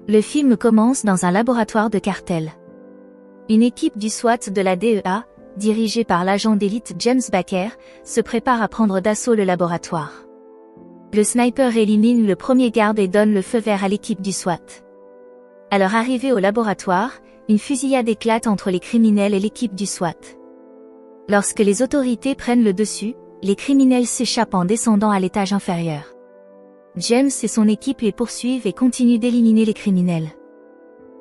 Le film commence dans un laboratoire de cartel. Une équipe du SWAT de la DEA, dirigée par l'agent d'élite James Baker, se prépare à prendre d'assaut le laboratoire. Le sniper élimine le premier garde et donne le feu vert à l'équipe du SWAT. À leur arrivée au laboratoire, une fusillade éclate entre les criminels et l'équipe du SWAT. Lorsque les autorités prennent le dessus, les criminels s'échappent en descendant à l'étage inférieur. James et son équipe les poursuivent et continuent d'éliminer les criminels.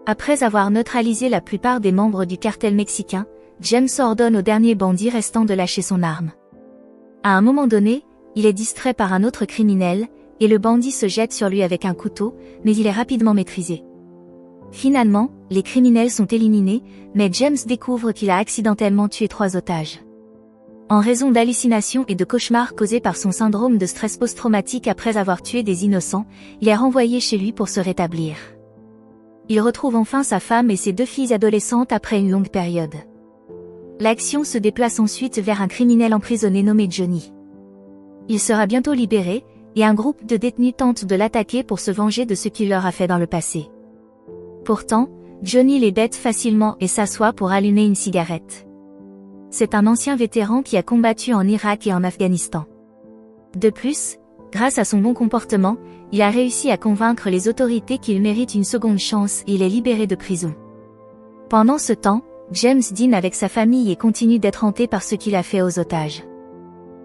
Après avoir neutralisé la plupart des membres du cartel mexicain, James ordonne au dernier bandit restant de lâcher son arme. À un moment donné, il est distrait par un autre criminel, et le bandit se jette sur lui avec un couteau, mais il est rapidement maîtrisé. Finalement, les criminels sont éliminés, mais James découvre qu'il a accidentellement tué 3 otages. En raison d'hallucinations et de cauchemars causés par son syndrome de stress post-traumatique après avoir tué des innocents, il est renvoyé chez lui pour se rétablir. Il retrouve enfin sa femme et ses 2 filles adolescentes après une longue période. L'action se déplace ensuite vers un criminel emprisonné nommé Johnny. Il sera bientôt libéré, et un groupe de détenus tente de l'attaquer pour se venger de ce qu'il leur a fait dans le passé. Pourtant, Johnny les bête facilement et s'assoit pour allumer une cigarette. C'est un ancien vétéran qui a combattu en Irak et en Afghanistan. De plus, grâce à son bon comportement, il a réussi à convaincre les autorités qu'il mérite une seconde chance et il est libéré de prison. Pendant ce temps, James dîne avec sa famille et continue d'être hanté par ce qu'il a fait aux otages.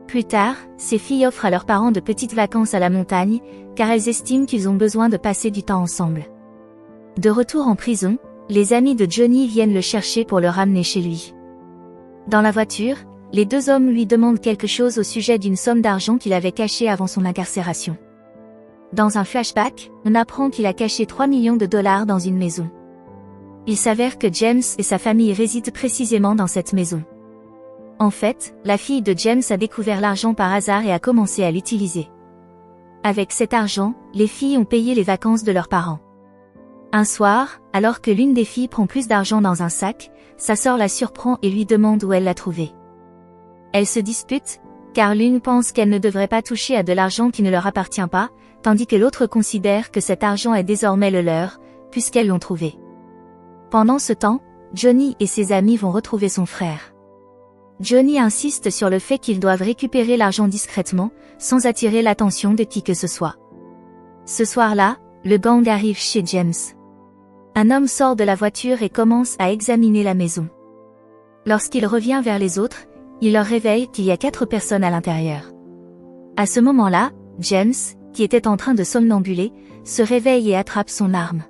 Plus tard, ses filles offrent à leurs parents de petites vacances à la montagne, car elles estiment qu'ils ont besoin de passer du temps ensemble. De retour en prison, les amis de Johnny viennent le chercher pour le ramener chez lui. Dans la voiture, les 2 hommes lui demandent quelque chose au sujet d'une somme d'argent qu'il avait cachée avant son incarcération. Dans un flashback, on apprend qu'il a caché 3 millions de dollars dans une maison. Il s'avère que James et sa famille résident précisément dans cette maison. En fait, la fille de James a découvert l'argent par hasard et a commencé à l'utiliser. Avec cet argent, les filles ont payé les vacances de leurs parents. Un soir, alors que l'une des filles prend plus d'argent dans un sac, sa sœur la surprend et lui demande où elle l'a trouvé. Elles se disputent, car l'une pense qu'elle ne devrait pas toucher à de l'argent qui ne leur appartient pas, tandis que l'autre considère que cet argent est désormais le leur, puisqu'elles l'ont trouvé. Pendant ce temps, Johnny et ses amis vont retrouver son frère. Johnny insiste sur le fait qu'ils doivent récupérer l'argent discrètement, sans attirer l'attention de qui que ce soit. Ce soir-là, le gang arrive chez James. Un homme sort de la voiture et commence à examiner la maison. Lorsqu'il revient vers les autres, il leur révèle qu'il y a 4 personnes à l'intérieur. À ce moment-là, James, qui était en train de somnambuler, se réveille et attrape son arme.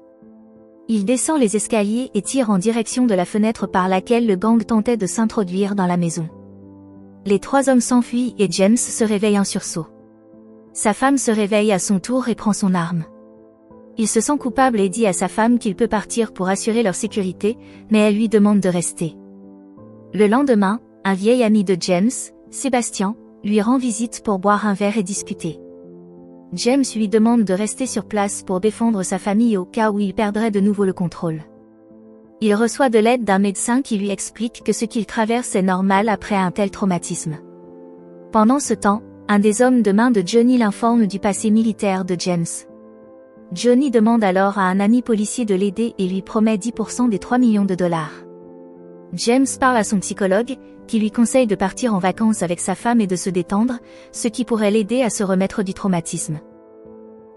Il descend les escaliers et tire en direction de la fenêtre par laquelle le gang tentait de s'introduire dans la maison. Les 3 hommes s'enfuient et James se réveille en sursaut. Sa femme se réveille à son tour et prend son arme. Il se sent coupable et dit à sa femme qu'il peut partir pour assurer leur sécurité, mais elle lui demande de rester. Le lendemain, un vieil ami de James, Sébastien, lui rend visite pour boire un verre et discuter. James lui demande de rester sur place pour défendre sa famille au cas où il perdrait de nouveau le contrôle. Il reçoit de l'aide d'un médecin qui lui explique que ce qu'il traverse est normal après un tel traumatisme. Pendant ce temps, un des hommes de main de Johnny l'informe du passé militaire de James. Johnny demande alors à un ami policier de l'aider et lui promet 10% des 3 millions de dollars. James parle à son psychologue, qui lui conseille de partir en vacances avec sa femme et de se détendre, ce qui pourrait l'aider à se remettre du traumatisme.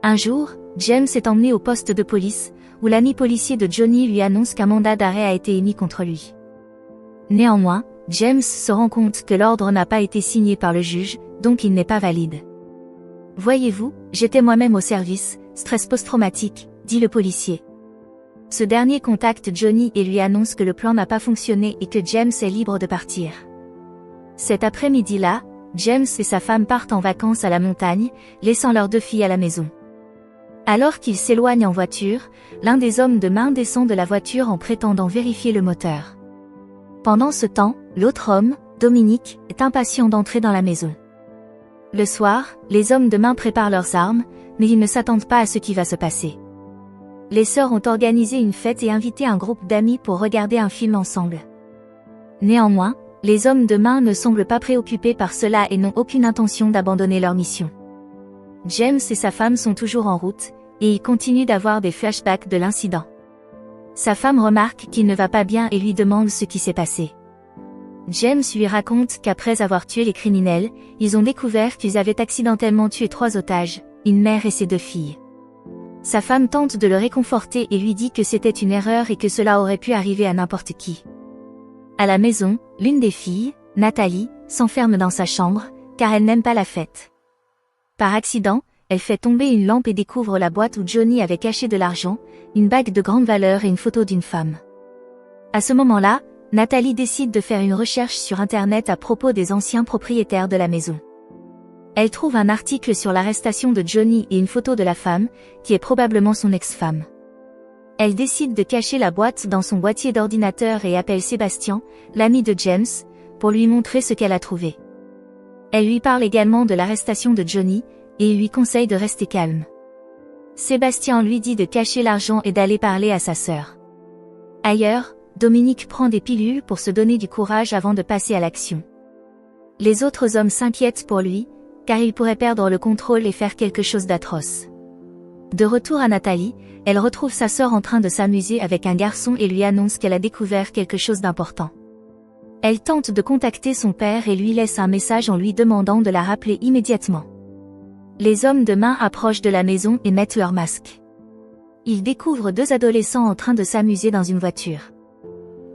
Un jour, James est emmené au poste de police, où l'ami policier de Johnny lui annonce qu'un mandat d'arrêt a été émis contre lui. Néanmoins, James se rend compte que l'ordre n'a pas été signé par le juge, donc il n'est pas valide. « Voyez-vous, j'étais moi-même au service, stress post-traumatique », dit le policier. Ce dernier contacte Johnny et lui annonce que le plan n'a pas fonctionné et que James est libre de partir. Cet après-midi-là, James et sa femme partent en vacances à la montagne, laissant leurs 2 filles à la maison. Alors qu'ils s'éloignent en voiture, l'un des hommes de main descend de la voiture en prétendant vérifier le moteur. Pendant ce temps, l'autre homme, Dominique, est impatient d'entrer dans la maison. Le soir, les hommes de main préparent leurs armes, mais ils ne s'attendent pas à ce qui va se passer. Les sœurs ont organisé une fête et invité un groupe d'amis pour regarder un film ensemble. Néanmoins, les hommes de main ne semblent pas préoccupés par cela et n'ont aucune intention d'abandonner leur mission. James et sa femme sont toujours en route, et il continue d'avoir des flashbacks de l'incident. Sa femme remarque qu'il ne va pas bien et lui demande ce qui s'est passé. James lui raconte qu'après avoir tué les criminels, ils ont découvert qu'ils avaient accidentellement tué 3 otages, une mère et ses 2 filles. Sa femme tente de le réconforter et lui dit que c'était une erreur et que cela aurait pu arriver à n'importe qui. À la maison, l'une des filles, Nathalie, s'enferme dans sa chambre, car elle n'aime pas la fête. Par accident, elle fait tomber une lampe et découvre la boîte où Johnny avait caché de l'argent, une bague de grande valeur et une photo d'une femme. À ce moment-là, Nathalie décide de faire une recherche sur Internet à propos des anciens propriétaires de la maison. Elle trouve un article sur l'arrestation de Johnny et une photo de la femme, qui est probablement son ex-femme. Elle décide de cacher la boîte dans son boîtier d'ordinateur et appelle Sébastien, l'ami de James, pour lui montrer ce qu'elle a trouvé. Elle lui parle également de l'arrestation de Johnny, et lui conseille de rester calme. Sébastien lui dit de cacher l'argent et d'aller parler à sa sœur. Ailleurs, Dominique prend des pilules pour se donner du courage avant de passer à l'action. Les autres hommes s'inquiètent pour lui, car il pourrait perdre le contrôle et faire quelque chose d'atroce. De retour à Nathalie, elle retrouve sa sœur en train de s'amuser avec un garçon et lui annonce qu'elle a découvert quelque chose d'important. Elle tente de contacter son père et lui laisse un message en lui demandant de la rappeler immédiatement. Les hommes de main approchent de la maison et mettent leurs masques. Ils découvrent 2 adolescents en train de s'amuser dans une voiture.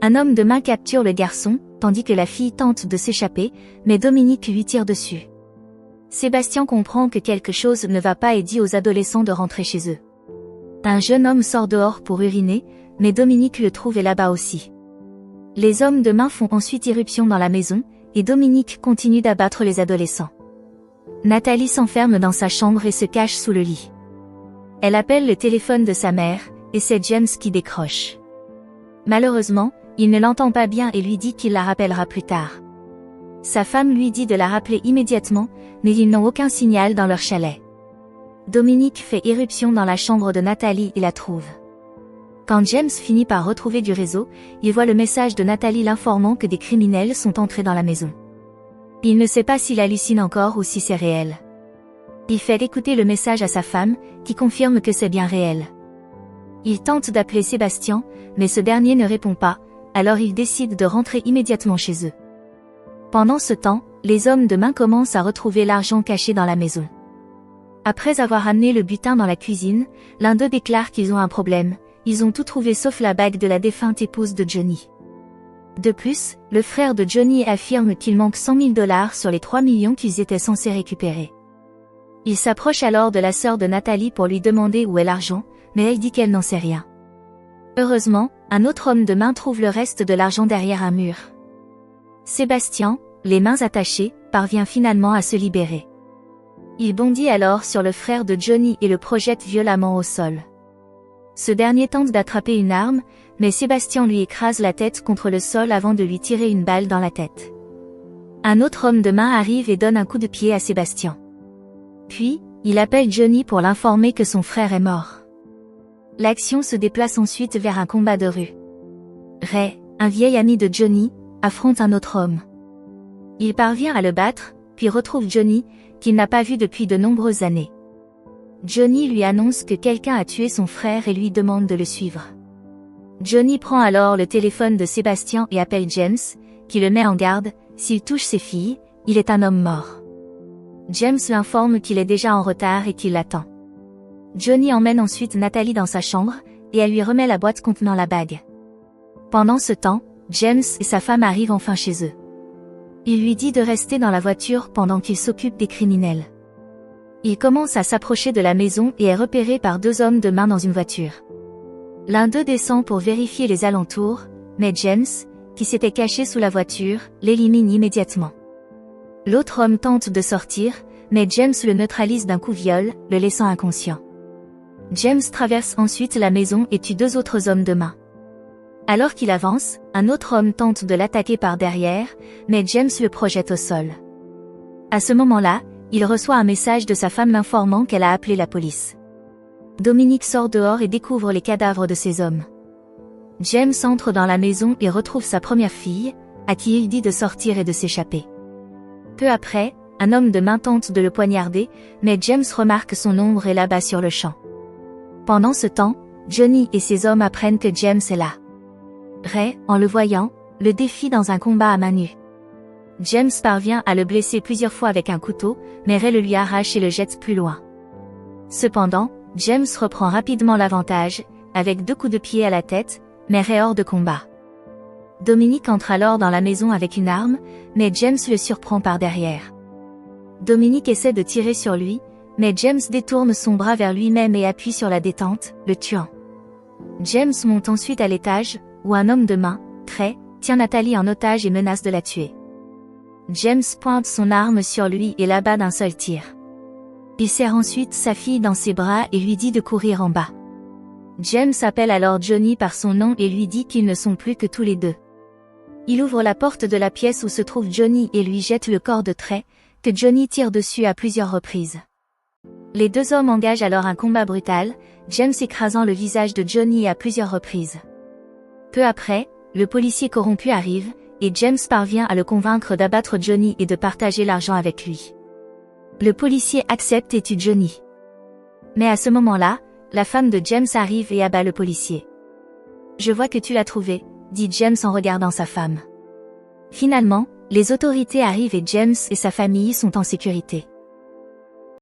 Un homme de main capture le garçon, tandis que la fille tente de s'échapper, mais Dominique lui tire dessus. Sébastien comprend que quelque chose ne va pas et dit aux adolescents de rentrer chez eux. Un jeune homme sort dehors pour uriner, mais Dominique le trouve et là-bas aussi. Les hommes de main font ensuite irruption dans la maison, et Dominique continue d'abattre les adolescents. Nathalie s'enferme dans sa chambre et se cache sous le lit. Elle appelle le téléphone de sa mère, et c'est James qui décroche. Malheureusement, il ne l'entend pas bien et lui dit qu'il la rappellera plus tard. Sa femme lui dit de la rappeler immédiatement, mais ils n'ont aucun signal dans leur chalet. Dominique fait irruption dans la chambre de Nathalie et la trouve. Quand James finit par retrouver du réseau, il voit le message de Nathalie l'informant que des criminels sont entrés dans la maison. Il ne sait pas s'il hallucine encore ou si c'est réel. Il fait écouter le message à sa femme, qui confirme que c'est bien réel. Il tente d'appeler Sébastien, mais ce dernier ne répond pas, alors il décide de rentrer immédiatement chez eux. Pendant ce temps, les hommes de main commencent à retrouver l'argent caché dans la maison. Après avoir amené le butin dans la cuisine, l'un d'eux déclare qu'ils ont un problème, ils ont tout trouvé sauf la bague de la défunte épouse de Johnny. De plus, le frère de Johnny affirme qu'il manque 100 000 $ sur les 3 millions qu'ils étaient censés récupérer. Il s'approche alors de la sœur de Nathalie pour lui demander où est l'argent, mais elle dit qu'elle n'en sait rien. Heureusement, un autre homme de main trouve le reste de l'argent derrière un mur. Sébastien, les mains attachées, parvient finalement à se libérer. Il bondit alors sur le frère de Johnny et le projette violemment au sol. Ce dernier tente d'attraper une arme, mais Sébastien lui écrase la tête contre le sol avant de lui tirer une balle dans la tête. Un autre homme de main arrive et donne un coup de pied à Sébastien. Puis, il appelle Johnny pour l'informer que son frère est mort. L'action se déplace ensuite vers un combat de rue. Ray, un vieil ami de Johnny, affronte un autre homme. Il parvient à le battre, puis retrouve Johnny, qu'il n'a pas vu depuis de nombreuses années. Johnny lui annonce que quelqu'un a tué son frère et lui demande de le suivre. Johnny prend alors le téléphone de Sébastien et appelle James, qui le met en garde, s'il touche ses filles, il est un homme mort. James l'informe qu'il est déjà en retard et qu'il l'attend. Johnny emmène ensuite Nathalie dans sa chambre, et elle lui remet la boîte contenant la bague. Pendant ce temps, James et sa femme arrivent enfin chez eux. Il lui dit de rester dans la voiture pendant qu'il s'occupe des criminels. Il commence à s'approcher de la maison et est repéré par 2 hommes de main dans une voiture. L'un d'eux descend pour vérifier les alentours, mais James, qui s'était caché sous la voiture, l'élimine immédiatement. L'autre homme tente de sortir, mais James le neutralise d'un coup de viol, le laissant inconscient. James traverse ensuite la maison et tue 2 autres hommes de main. Alors qu'il avance, un autre homme tente de l'attaquer par derrière, mais James le projette au sol. À ce moment-là, il reçoit un message de sa femme l'informant qu'elle a appelé la police. Dominique sort dehors et découvre les cadavres de ces hommes. James entre dans la maison et retrouve sa première fille, à qui il dit de sortir et de s'échapper. Peu après, un homme de main tente de le poignarder, mais James remarque son ombre et l'abat sur le champ. Pendant ce temps, Johnny et ses hommes apprennent que James est là. Ray, en le voyant, le défie dans un combat à main nue. James parvient à le blesser plusieurs fois avec un couteau, mais Ray le lui arrache et le jette plus loin. Cependant, James reprend rapidement l'avantage, avec 2 coups de pied à la tête, mais Ray hors de combat. Dominic entre alors dans la maison avec une arme, mais James le surprend par derrière. Dominic essaie de tirer sur lui, mais James détourne son bras vers lui-même et appuie sur la détente, le tuant. James monte ensuite à l'étage, où un homme de main, Trey, tient Natalie en otage et menace de la tuer. James pointe son arme sur lui et l'abat d'un seul tir. Il serre ensuite sa fille dans ses bras et lui dit de courir en bas. James appelle alors Johnny par son nom et lui dit qu'ils ne sont plus que tous les deux. Il ouvre la porte de la pièce où se trouve Johnny et lui jette le corps de Trey, que Johnny tire dessus à plusieurs reprises. Les 2 hommes engagent alors un combat brutal, James écrasant le visage de Johnny à plusieurs reprises. Peu après, le policier corrompu arrive, et James parvient à le convaincre d'abattre Johnny et de partager l'argent avec lui. Le policier accepte et tue Johnny. Mais à ce moment-là, la femme de James arrive et abat le policier. « Je vois que tu l'as trouvé », dit James en regardant sa femme. Finalement, les autorités arrivent et James et sa famille sont en sécurité.